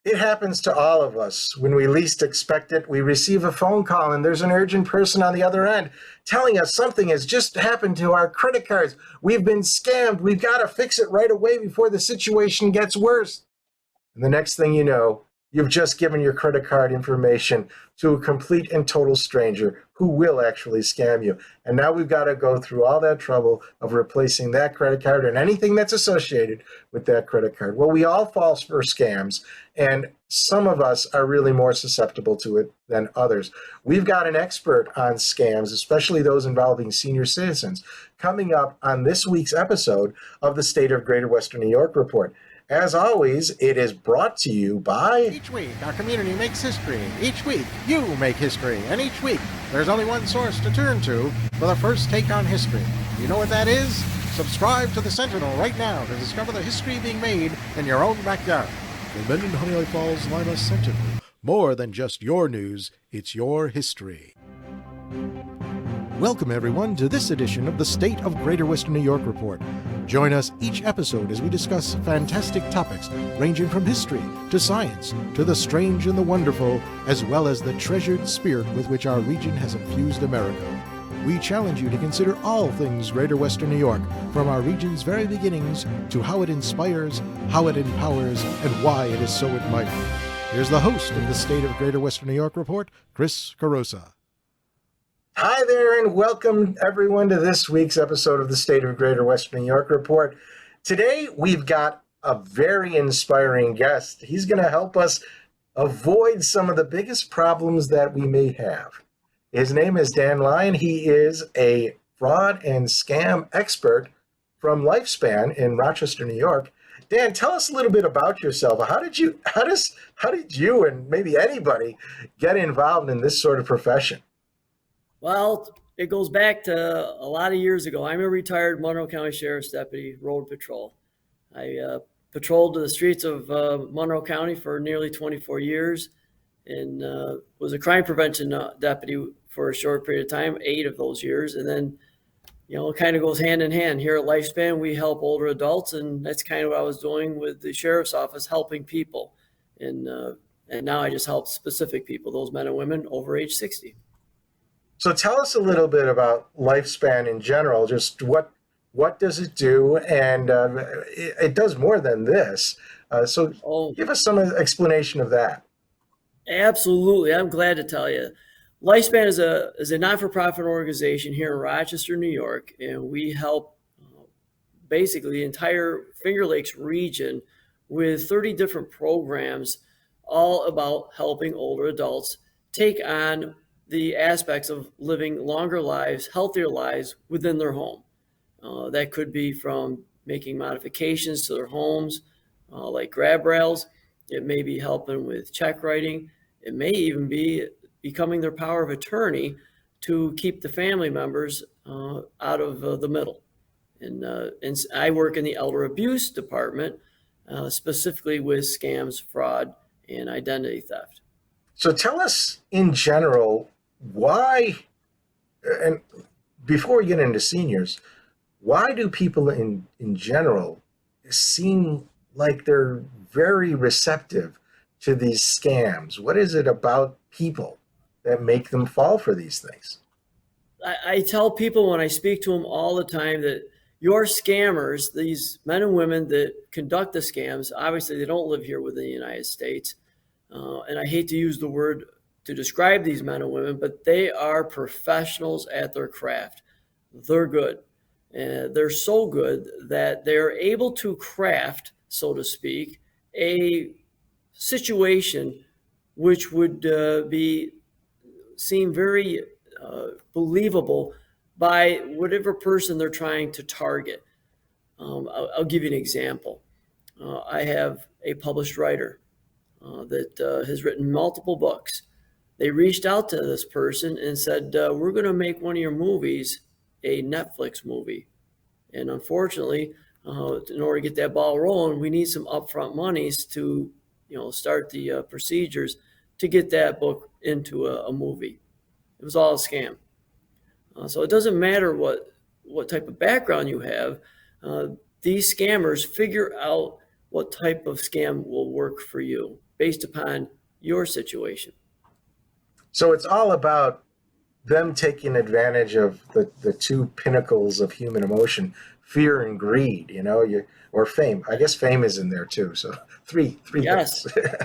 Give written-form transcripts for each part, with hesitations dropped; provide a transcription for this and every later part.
It happens to all of us. When we least expect it, we receive a phone call and there's an urgent person on the other end telling us something has just happened to our credit cards. We've been scammed. We've got to fix it right away before the situation gets worse. And the next thing you know, you've just given your credit card information to a complete and total stranger who will actually scam you. And now we've got to go through all that trouble of replacing that credit card and anything that's associated with that credit card. Well, we all fall for scams, and some of us are really more susceptible to it than others. We've got an expert on scams, especially those involving senior citizens, coming up on this week's episode of the State of Greater Western New York Report. As always, it is brought to you by... Each week, our community makes history. Each week, you make history. And each week, there's only one source to turn to for the first take on history. You know what that is? Subscribe to the Sentinel right now to discover the history being made in your own backyard. The Mendon Honeoye Falls Lima Sentinel. More than just your news, it's your history. Welcome, everyone, to this edition of the State of Greater Western New York Report. Join us each episode as we discuss fantastic topics ranging from history to science to the strange and the wonderful, as well as the treasured spirit with which our region has infused America. We challenge you to consider all things Greater Western New York, from our region's very beginnings to how it inspires, how it empowers, and why it is so admired. Here's the host of the State of Greater Western New York Report, Chris Carosa. Hi there, and welcome everyone to this week's episode of the State of Greater Western New York Report. Today, we've got a very inspiring guest. He's going to help us avoid some of the biggest problems that we may have. His name is Dan Lyon. He is a fraud and scam expert from Lifespan in Rochester, New York. Dan, tell us a little bit about yourself. How did you and maybe anybody get involved in this sort of profession? Well, it goes back to a lot of years ago. I'm a retired Monroe County Sheriff's Deputy, Road Patrol. I patrolled the streets of Monroe County for nearly 24 years and was a crime prevention deputy for a short period of time, 8 of those years. And then, it kind of goes hand in hand. Here at Lifespan, we help older adults, and that's kind of what I was doing with the Sheriff's Office, helping people. And now I just help specific people, those men and women over age 60. So tell us a little bit about Lifespan in general. Just what does it do? And it does more than this. So give us some explanation of that. Absolutely. I'm glad to tell you. Lifespan is a not-for-profit organization here in Rochester, New York, and we help basically the entire Finger Lakes region with 30 different programs, all about helping older adults take on the aspects of living longer lives, healthier lives within their home. That could be from making modifications to their homes, like grab rails. It may be helping with check writing. It may even be becoming their power of attorney to keep the family members out of the middle. And I work in the elder abuse department, specifically with scams, fraud, and identity theft. So tell us in general, why, and before we get into seniors, why do people in general seem like they're very receptive to these scams? What is it about people that make them fall for these things? I tell people when I speak to them all the time that your scammers, these men and women that conduct the scams, obviously they don't live here within the United States. And I hate to use the word to describe these men and women, but they are professionals at their craft. They're good. And they're so good that they're able to craft, so to speak, a situation which would seem very believable by whatever person they're trying to target. I'll give you an example. I have a published writer that has written multiple books. They reached out to this person and said, we're going to make one of your movies a Netflix movie. And unfortunately, in order to get that ball rolling, we need some upfront monies to, start the procedures to get that book into a movie. It was all a scam. So it doesn't matter what type of background you have. These scammers figure out what type of scam will work for you. based upon your situation. So it's all about them taking advantage of the two pinnacles of human emotion, fear and greed, or fame. I guess fame is in there too. So three Yes, things. So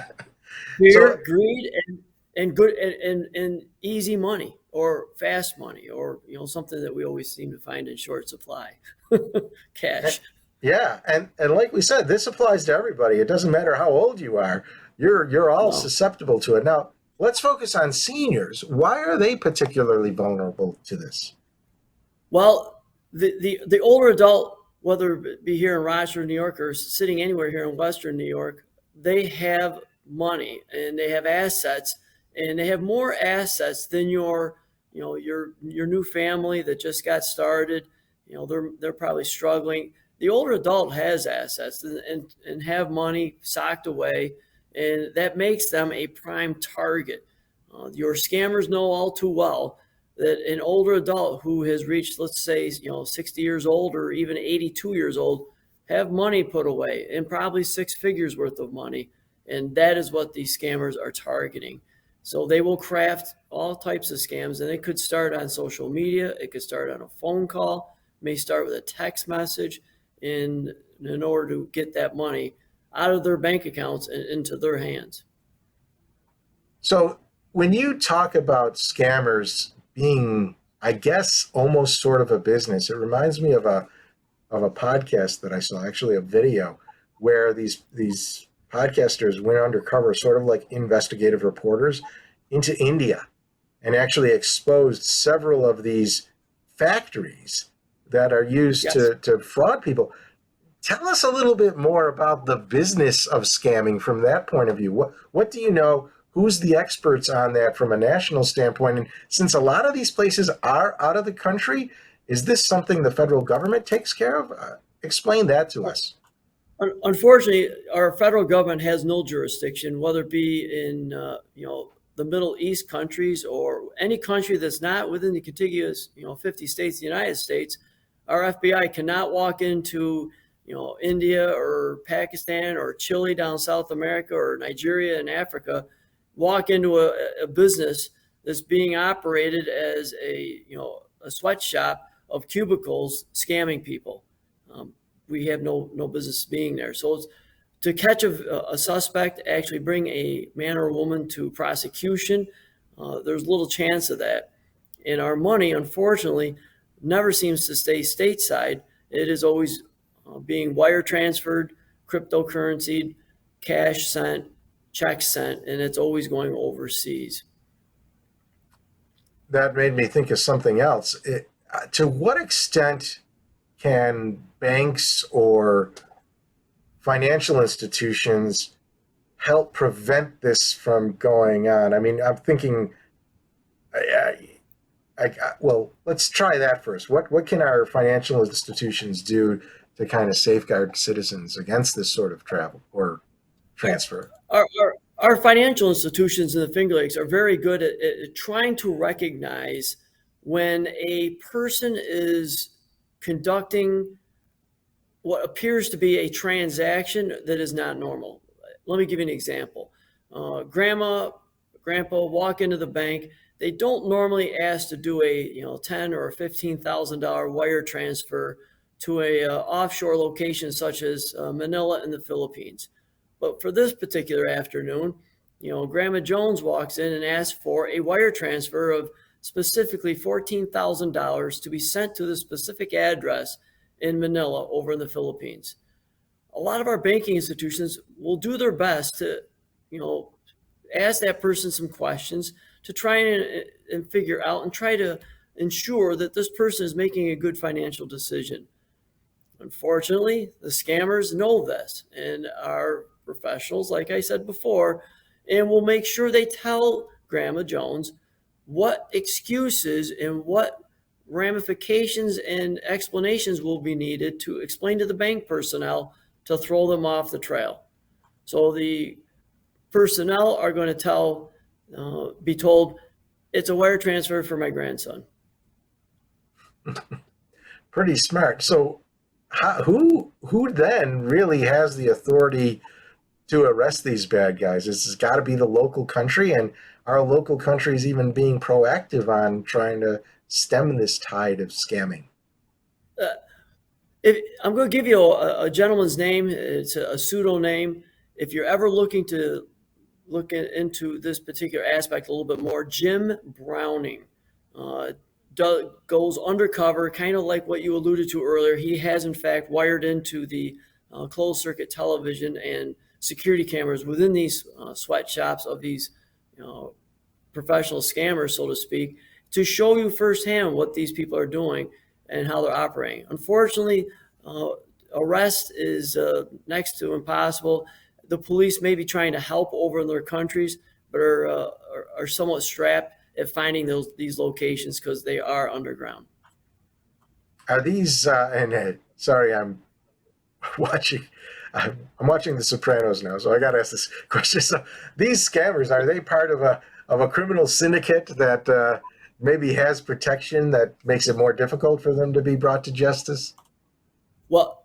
fear, greed, and good and easy money or fast money, or something that we always seem to find in short supply, cash. yeah, and like we said, this applies to everybody. It doesn't matter how old you are. You're all No. susceptible to it. Now, let's focus on seniors. Why are they particularly vulnerable to this? Well, the older adult, whether it be here in Rochester, New York, or sitting anywhere here in Western New York, they have money and they have assets, and they have more assets than your new family that just got started. They're probably struggling. The older adult has assets and have money socked away, and that makes them a prime target. Your scammers know all too well that an older adult who has reached, let's say, 60 years old or even 82 years old, have money put away, and probably six figures worth of money. And that is what these scammers are targeting. So they will craft all types of scams, and it could start on social media. It could start on a phone call, may start with a text message in order to get that money out of their bank accounts and into their hands. So when you talk about scammers being, I guess, almost sort of a business, it reminds me of a podcast that I saw, actually a video, where these podcasters went undercover, sort of like investigative reporters, into India and actually exposed several of these factories that are used Yes. to fraud people. Tell us a little bit more about the business of scamming from that point of view. What do you know? Who's the experts on that from a national standpoint? And since a lot of these places are out of the country, is this something the federal government takes care of? Explain that to us. Unfortunately, our federal government has no jurisdiction, whether it be in the Middle East countries or any country that's not within the contiguous 50 states of the United States. Our FBI cannot walk into India or Pakistan or Chile down South America or Nigeria and Africa, walk into a business that's being operated as a sweatshop of cubicles scamming people. We have no business being there. So it's, to catch a suspect, actually bring a man or woman to prosecution, there's little chance of that. And our money, unfortunately, never seems to stay stateside. It is always being wire transferred, cryptocurrency, cash sent, checks sent, and it's always going overseas. That made me think of something else. To what extent can banks or financial institutions help prevent this from going on? I mean, I'm thinking, well, let's try that first. What can our financial institutions do to kind of safeguard citizens against this sort of travel or transfer? Our financial institutions in the Finger Lakes are very good at trying to recognize when a person is conducting what appears to be a transaction that is not normal. Let me give you an example. Grandma, grandpa walk into the bank. They don't normally ask to do a $10,000 or $15,000 wire transfer to a offshore location such as Manila in the Philippines. But for this particular afternoon, Grandma Jones walks in and asks for a wire transfer of specifically $14,000 to be sent to the specific address in Manila over in the Philippines. A lot of our banking institutions will do their best to, ask that person some questions to try and figure out and try to ensure that this person is making a good financial decision. Unfortunately, the scammers know this and are professionals, like I said before, and will make sure they tell Grandma Jones what excuses and what ramifications and explanations will be needed to explain to the bank personnel to throw them off the trail. So the personnel are going to be told, it's a wire transfer for my grandson. Pretty smart. So who then really has the authority to arrest these bad guys? It's got to be the local country, and our local country is even being proactive on trying to stem this tide of scamming. I'm going to give you a gentleman's name. It's a pseudo name. If you're ever looking to into this particular aspect a little bit more, Jim Browning goes undercover, kind of like what you alluded to earlier. He has, in fact, wired into the closed circuit television and security cameras within these sweatshops of these professional scammers, so to speak, to show you firsthand what these people are doing and how they're operating. Unfortunately, arrest is next to impossible. The police may be trying to help over in their countries, but are somewhat strapped at finding these locations because they are underground. Are these sorry, I'm watching The Sopranos now, so I got to ask this question. So these scammers, are they part of a criminal syndicate that maybe has protection that makes it more difficult for them to be brought to justice? Well,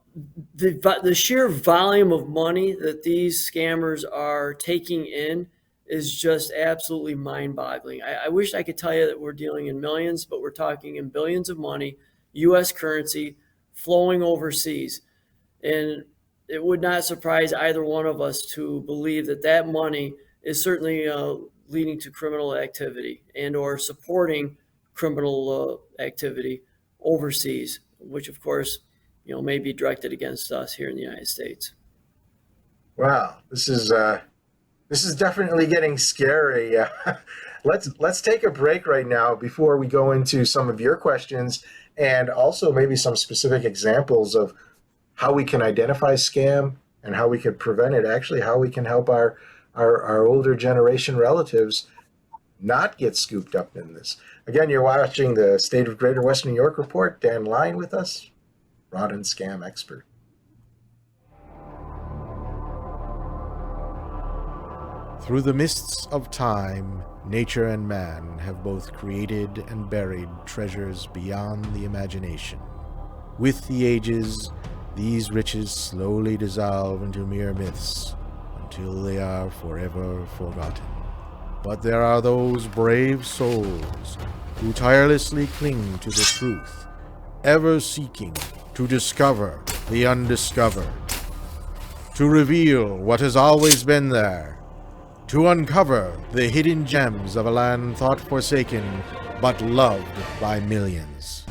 the sheer volume of money that these scammers are taking in is just absolutely mind-boggling. I wish I could tell you that we're dealing in millions, but we're talking in billions of money, U.S. currency, flowing overseas. And it would not surprise either one of us to believe that that money is certainly leading to criminal activity and or supporting criminal activity overseas, which of course, may be directed against us here in the United States. Wow, this is definitely getting scary. Let's take a break right now before we go into some of your questions and also maybe some specific examples of how we can identify scam and how we can prevent it. Actually, how we can help our older generation relatives not get scooped up in this. Again, you're watching the State of Greater Western New York Report. Dan Lyon with us, fraud and scam expert. Through the mists of time, nature and man have both created and buried treasures beyond the imagination. With the ages, these riches slowly dissolve into mere myths until they are forever forgotten. But there are those brave souls who tirelessly cling to the truth, ever seeking to discover the undiscovered, to reveal what has always been there, to uncover the hidden gems of a land thought forsaken but loved by millions.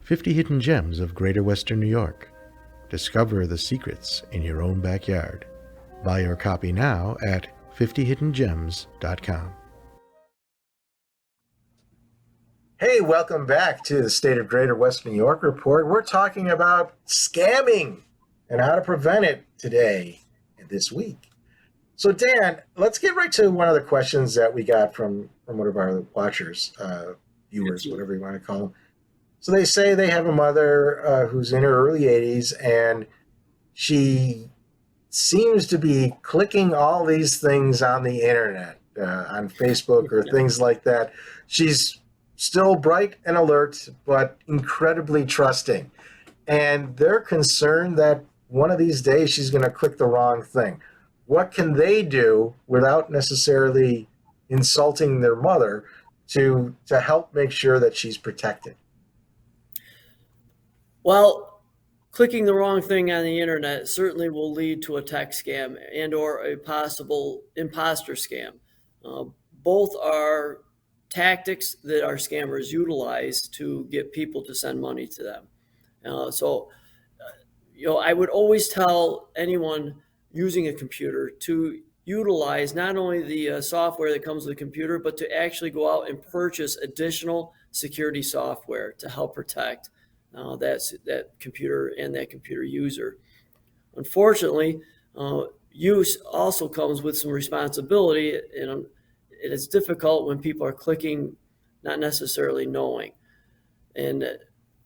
50 Hidden Gems of Greater Western New York. Discover the secrets in your own backyard. Buy your copy now at 50hiddengems.com. Hey, welcome back to the State of Greater Western New York Report. We're talking about scamming and how to prevent it today and this week. So Dan, let's get right to one of the questions that we got from one of our watchers, viewers, whatever you want to call them. So they say they have a mother who's in her early 80s, and she seems to be clicking all these things on the internet, on Facebook or things like that. She's still bright and alert, but incredibly trusting. And they're concerned that one of these days she's going to click the wrong thing. What can they do without necessarily insulting their mother to help make sure that she's protected? Well, clicking the wrong thing on the internet certainly will lead to a text scam and or a possible imposter scam. Both are tactics that our scammers utilize to get people to send money to them. I would always tell anyone using a computer to utilize not only the software that comes with the computer, but to actually go out and purchase additional security software to help protect that computer and that computer user. Unfortunately, use also comes with some responsibility, and it is difficult when people are clicking, not necessarily knowing. And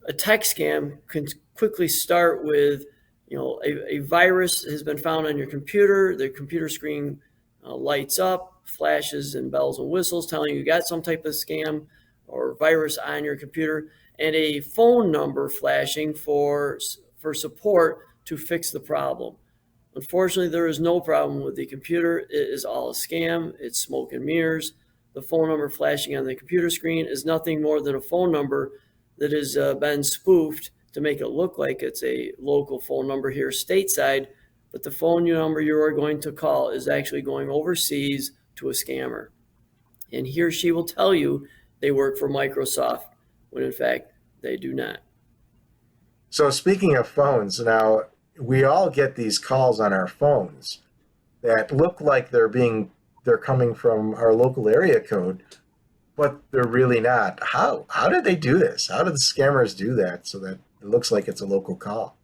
a tech scam can quickly start with, a virus has been found on your computer. The computer screen lights up, flashes and bells and whistles telling you got some type of scam or virus on your computer, and a phone number flashing for support to fix the problem. Unfortunately, there is no problem with the computer. It is all a scam. It's smoke and mirrors. The phone number flashing on the computer screen is nothing more than a phone number that has been spoofed to make it look like it's a local phone number here stateside, but the phone number you are going to call is actually going overseas to a scammer. And he or she will tell you they work for Microsoft, when in fact they do not. So speaking of phones, now we all get these calls on our phones that look like they're coming from our local area code, but they're really not. How did they do this? How did the scammers do that so that it looks like it's a local call?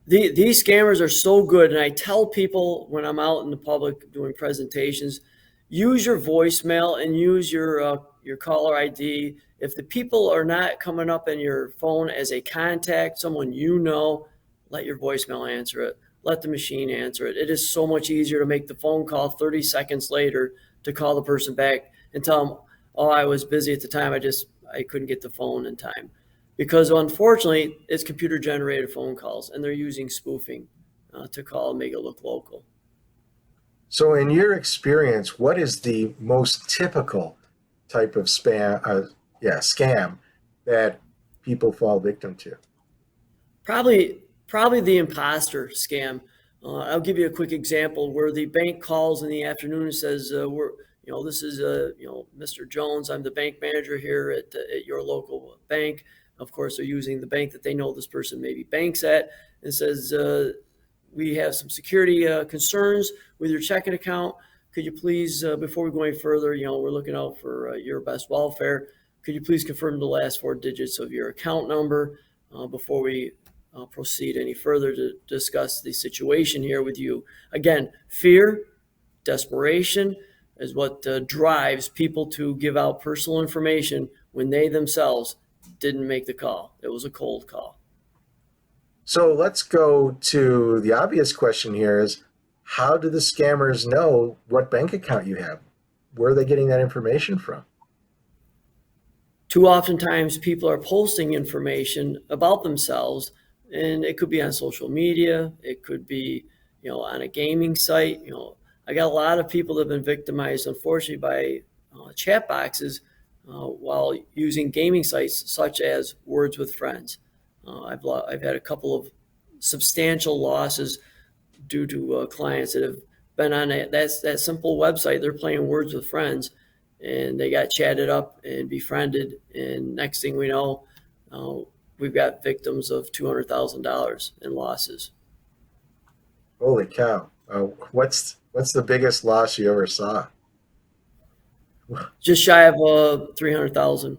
These scammers are so good, and I tell people when I'm out in the public doing presentations, use your voicemail and use your caller ID. If the people are not coming up in your phone as a contact, someone let your voicemail answer it. Let the machine answer it. It is so much easier to make the phone call 30 seconds later to call the person back and tell them, oh, I was busy at the time. I couldn't get the phone in time. Because unfortunately, it's computer-generated phone calls, and they're using spoofing to call and make it look local. So in your experience, what is the most typical type of scam that people fall victim to? Probably the imposter scam. I'll give you a quick example where the bank calls in the afternoon and says, this is Mr. Jones. I'm the bank manager here at your local bank. Of course, they're using the bank that they know this person maybe banks at, and says, we have some security concerns with your checking account. Could you please, before we go any further, we're looking out for your best welfare. Could you please confirm the last 4 digits of your account number before we proceed any further to discuss the situation here with you? Again, fear, desperation is what drives people to give out personal information when they themselves didn't make the call. It was a cold call. So let's go to the obvious question here is, how do the scammers know what bank account you have? Where are they getting that information from? Too oftentimes people are posting information about themselves, and it could be on social media. It could be, on a gaming site. I got a lot of people that have been victimized, unfortunately, by chat boxes while using gaming sites such as Words with Friends. I've had a couple of substantial losses due to clients that have been on that simple website. They're playing Words with Friends, and they got chatted up and befriended. And next thing we know, we've got victims of $200,000 in losses. Holy cow! What's the biggest loss you ever saw? Just shy of 300,000.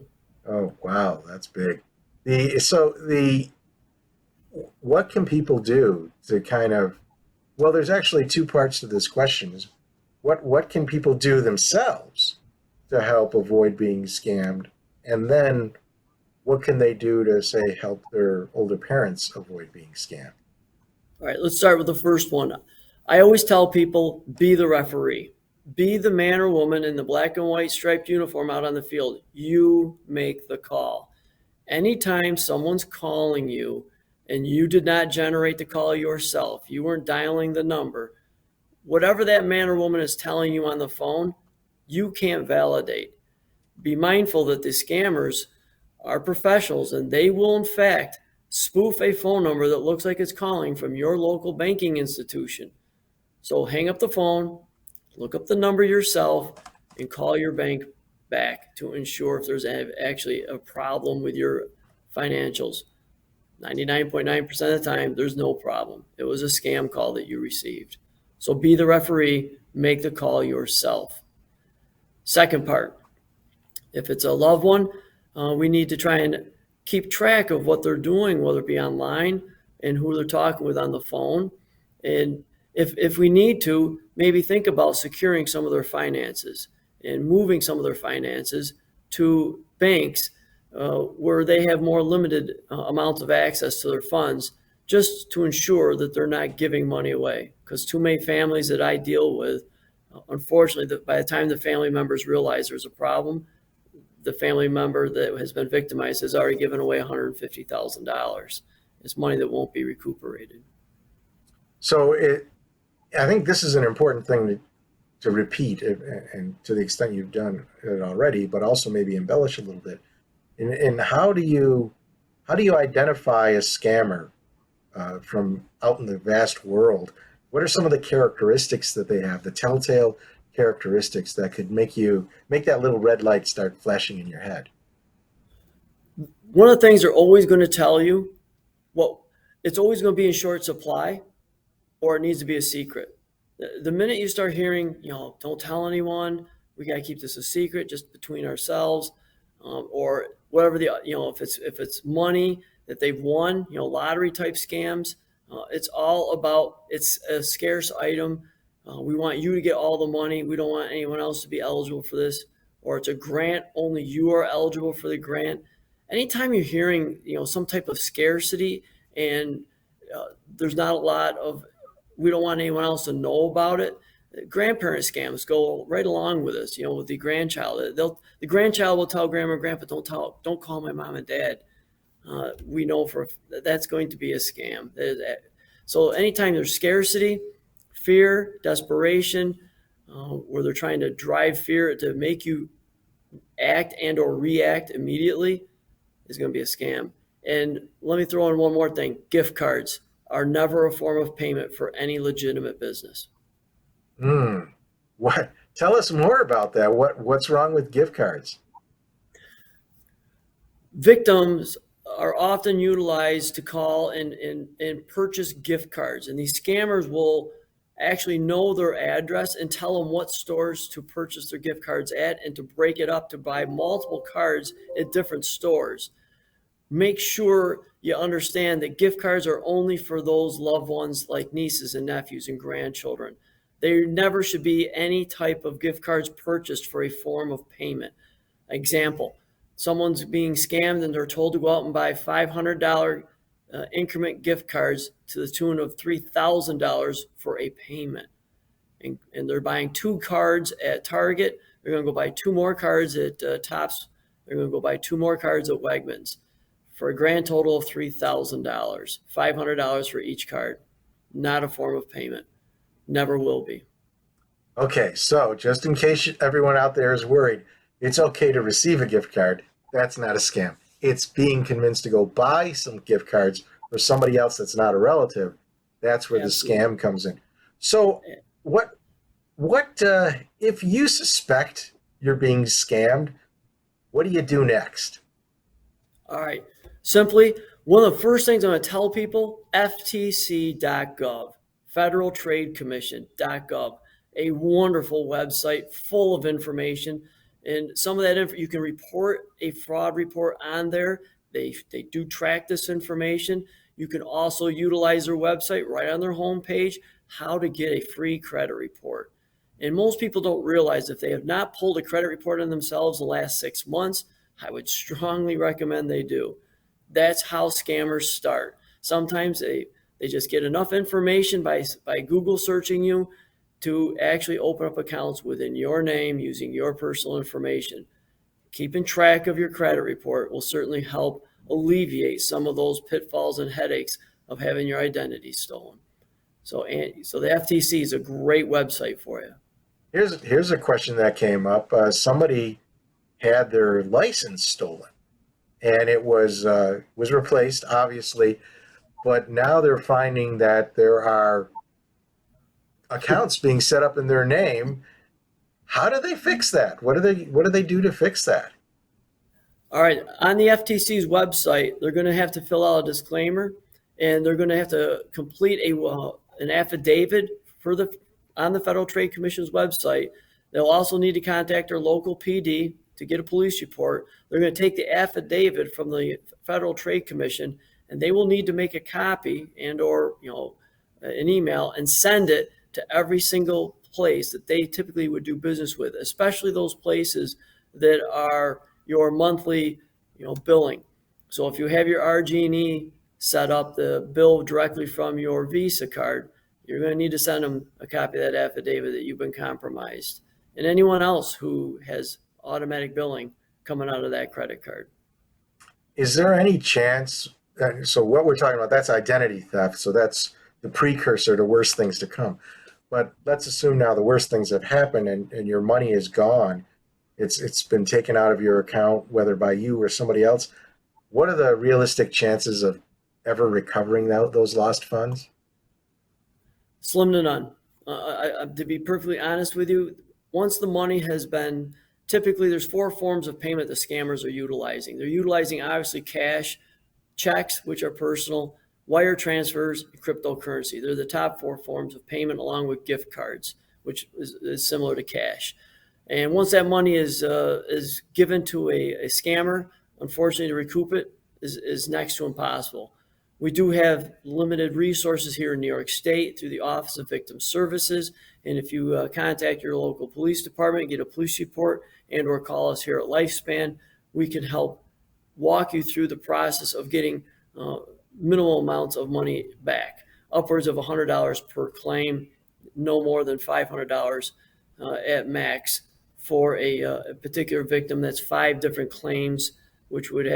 Oh wow, that's big. What can people do to kind of? Well, there's actually two parts to this question. Is what can people do themselves to help avoid being scammed, and then what can they do to, say, help their older parents avoid being scammed? All right, let's start with the first one. I always tell people, be the referee. Be the man or woman in the black and white striped uniform out on the field. You make the call. Anytime someone's calling you and you did not generate the call yourself, you weren't dialing the number, whatever that man or woman is telling you on the phone, you can't validate. Be mindful that the scammers are professionals, and they will in fact spoof a phone number that looks like it's calling from your local banking institution. So hang up the phone, look up the number yourself, and call your bank back to ensure if there's actually a problem with your financials. 99.9% of the time, there's no problem. It was a scam call that you received. So be the referee, make the call yourself. Second part, if it's a loved one, we need to try and keep track of what they're doing, whether it be online and who they're talking with on the phone. And if we need to, maybe think about securing some of their finances. and moving some of their finances to banks where they have more limited amounts of access to their funds, just to ensure that they're not giving money away. Because too many families that I deal with, unfortunately, by the time the family members realize there's a problem, the family member that has been victimized has already given away $150,000. It's money that won't be recuperated. So I think this is an important thing to repeat, and to the extent you've done it already, but also maybe embellish a little bit. And how do you identify a scammer from out in the vast world? What are some of the characteristics that they have, the telltale characteristics that could make that little red light start flashing in your head? One of the things they're always going to tell you, well, it's always going to be in short supply, or it needs to be a secret. The minute you start hearing, don't tell anyone, we got to keep this a secret, just between ourselves, or whatever if it's money that they've won, lottery type scams, it's all about, it's a scarce item. We want you to get all the money. We don't want anyone else to be eligible for this. Or it's a grant, only you are eligible for the grant. Anytime you're hearing, some type of scarcity, and there's not a lot of, we don't want anyone else to know about it. Grandparent scams go right along with this, with the grandchild. The grandchild will tell grandma and grandpa, don't call my mom and dad. We know that's going to be a scam. So anytime there's scarcity, fear, desperation, where they're trying to drive fear to make you act and or react immediately, is going to be a scam. And let me throw in one more thing. Gift cards are never a form of payment for any legitimate business. What? Tell us more about that. What's wrong with gift cards? Victims are often utilized to call and purchase gift cards. And these scammers will actually know their address and tell them what stores to purchase their gift cards at, and to break it up to buy multiple cards at different stores. Make sure you understand that gift cards are only for those loved ones like nieces and nephews and grandchildren. There never should be any type of gift cards purchased for a form of payment. Example, someone's being scammed and they're told to go out and buy $500 increment gift cards to the tune of $3,000 for a payment. And they're buying 2 cards at Target. They're going to go buy 2 more cards at Tops. They're going to go buy 2 more cards at Wegmans for a grand total of $3,000, $500 for each card. Not a form of payment. Never will be. Okay, so just in case everyone out there is worried, it's okay to receive a gift card. That's not a scam. It's being convinced to go buy some gift cards for somebody else that's not a relative. That's where Absolutely. the scam comes in. So what if you suspect you're being scammed, what do you do next? All right. Simply, one of the first things I'm going to tell people, ftc.gov, Federal Trade Commission.gov, a wonderful website full of information. And some of that you can report a fraud report on there. They do track this information. You can also utilize their website right on their homepage, how to get a free credit report. And most people don't realize, if they have not pulled a credit report on themselves in the last 6 months, I would strongly recommend they do. That's how scammers start. Sometimes they just get enough information by Google searching you to actually open up accounts within your name using your personal information. Keeping track of your credit report will certainly help alleviate some of those pitfalls and headaches of having your identity stolen. So the FTC is a great website for you. Here's a question that came up. Somebody had their license stolen, and it was replaced, obviously, but now they're finding that there are accounts being set up in their name. How do they fix that? What do they do to fix that? All right, on the FTC's website, they're going to have to fill out a disclaimer, and they're going to have to complete an affidavit on the Federal Trade Commission's website. They'll also need to contact their local PD to get a police report. They're going to take the affidavit from the Federal Trade Commission, and they will need to make a copy and or an email and send it to every single place that they typically would do business with, especially those places that are your monthly, billing. So if you have your RG&E set up the bill directly from your Visa card, you're going to need to send them a copy of that affidavit that you've been compromised, and anyone else who has automatic billing coming out of that credit card. Is there any chance? So what we're talking about, that's identity theft. So that's the precursor to worse things to come. But let's assume now the worst things have happened and your money is gone. It's been taken out of your account, whether by you or somebody else. What are the realistic chances of ever recovering those lost funds? Slim to none. To be perfectly honest with you, once the money has been, typically there's 4 forms of payment the scammers are utilizing. They're utilizing obviously cash, checks, which are personal, wire transfers, and cryptocurrency. They're the top 4 forms of payment, along with gift cards, which is similar to cash. And once that money is given to a scammer, unfortunately to recoup it is next to impossible. We do have limited resources here in New York State through the Office of Victim Services. And if you contact your local police department, get a police report, and or call us here at Lifespan, we can help walk you through the process of getting minimal amounts of money back, upwards of $100 per claim, no more than $500 at max for a particular victim. That's 5 different claims, which would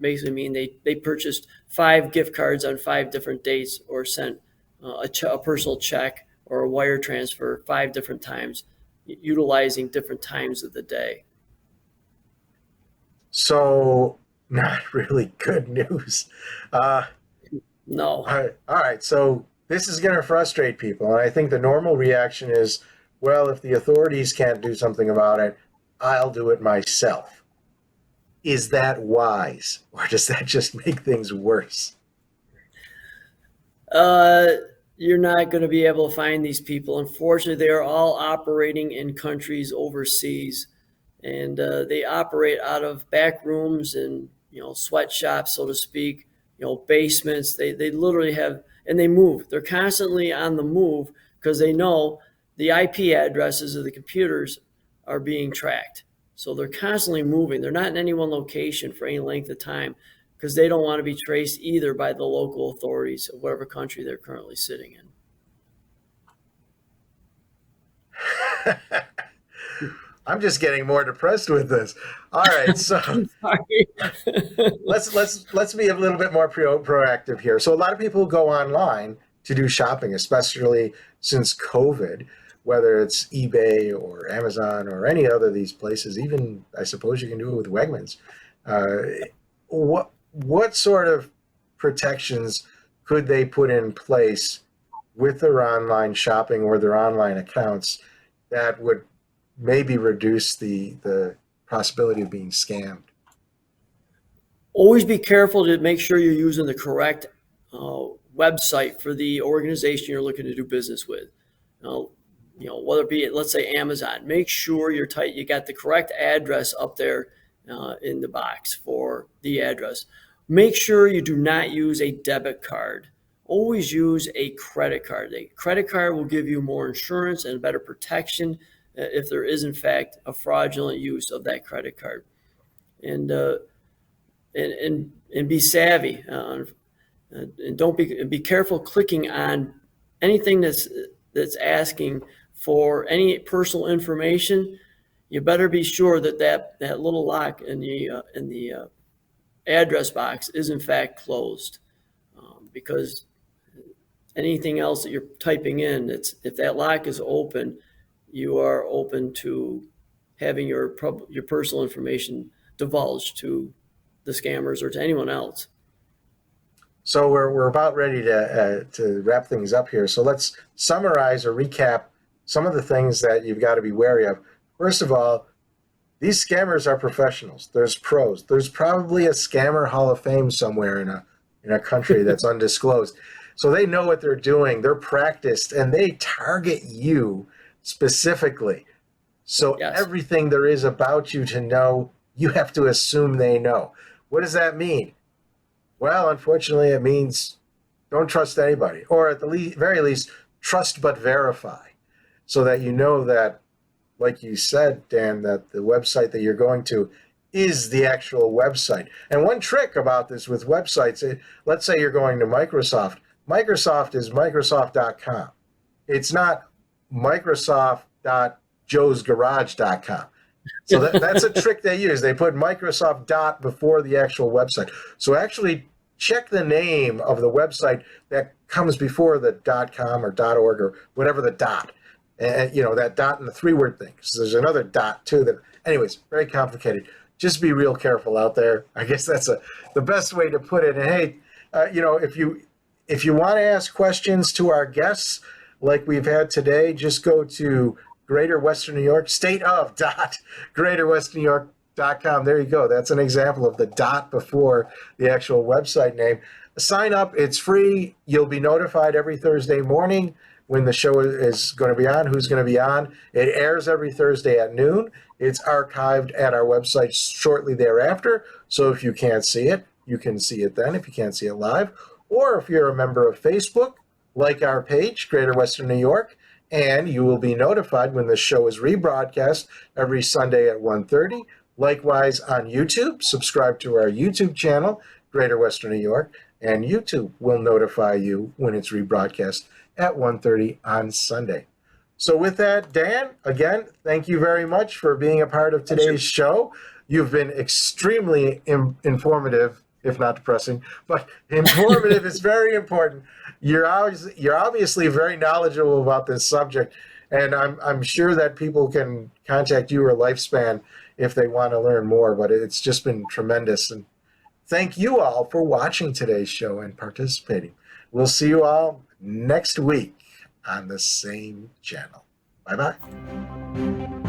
basically mean they purchased 5 gift cards on 5 different dates, or sent a personal check or a wire transfer 5 different times, utilizing different times of the day. So not really good news. No. All right. So this is going to frustrate people. And I think the normal reaction is, well, if the authorities can't do something about it, I'll do it myself. Is that wise, or does that just make things worse? You're not going to be able to find these people. Unfortunately, they are all operating in countries overseas, and they operate out of back rooms and sweatshops, so to speak, basements. They literally have, and they move. They're constantly on the move because they know the IP addresses of the computers are being tracked. So they're constantly moving. They're not in any one location for any length of time because they don't want to be traced either by the local authorities of whatever country they're currently sitting in. I'm just getting more depressed with this. All right, so let's be a little bit more proactive here. So a lot of people go online to do shopping, especially since COVID, whether it's eBay or Amazon or any other of these places. Even I suppose you can do it with Wegmans. What sort of protections could they put in place with their online shopping or their online accounts that would maybe reduce the possibility of being scammed? Always be careful to make sure you're using the correct website for the organization you're looking to do business with. Whether it be, let's say, Amazon, make sure you got the correct address up there in the box for the address. Make sure you do not use a debit card. Always use a credit card. A credit card will give you more insurance and better protection if there is, in fact, a fraudulent use of that credit card. And be savvy. And don't be careful clicking on anything that's asking for any personal information. You better be sure that little lock in the address box is in fact closed, because anything else that you're typing in, if that lock is open, you are open to having your personal information divulged to the scammers or to anyone else. So we're about ready to wrap things up here. So let's summarize or recap some of the things that you've got to be wary of. First of all, these scammers are professionals. There's pros. There's probably a scammer hall of fame somewhere in a country that's undisclosed. So they know what they're doing. They're practiced, and they target you specifically. So Yes. Everything there is about you to know, you have to assume they know. What does that mean? Well, unfortunately, it means don't trust anybody, or at the very least, trust but verify. so that you know that, like you said, Dan, that the website that you're going to is the actual website. And one trick about this with websites, let's say you're going to Microsoft. Microsoft is Microsoft.com. It's not Microsoft.joesgarage.com. So that's a trick they use. They put Microsoft dot before the actual website. So actually check the name of the website that comes before the .com or .org or whatever the dot. And, you know, that dot and the three-word thing. So there's another dot, too. That, anyways, very complicated. Just be real careful out there. I guess that's the best way to put it. And, hey, you know, if you want to ask questions to our guests like we've had today, just go to Greater Western New York, state of greaterwesternnewyork.com. There you go. That's an example of the dot before the actual website name. Sign up. It's free. You'll be notified every Thursday morning when the show is going to be on, who's going to be on. It airs every Thursday at noon. It's archived at our website shortly thereafter. So if you can't see it, you can see it then if you can't see it live. Or if you're a member of Facebook, like our page, Greater Western New York, and you will be notified when the show is rebroadcast every Sunday at 1:30. Likewise on YouTube, subscribe to our YouTube channel, Greater Western New York, and YouTube will notify you when it's rebroadcast at 1:30 on Sunday. So with that, Dan, again, thank you very much for being a part of today's show. You've been extremely informative, if not depressing, but informative is very important. You're obviously very knowledgeable about this subject, and I'm sure that people can contact you or Lifespan if they want to learn more, but it's just been tremendous. And thank you all for watching today's show and participating. We'll see you all next week on the same channel. Bye-bye.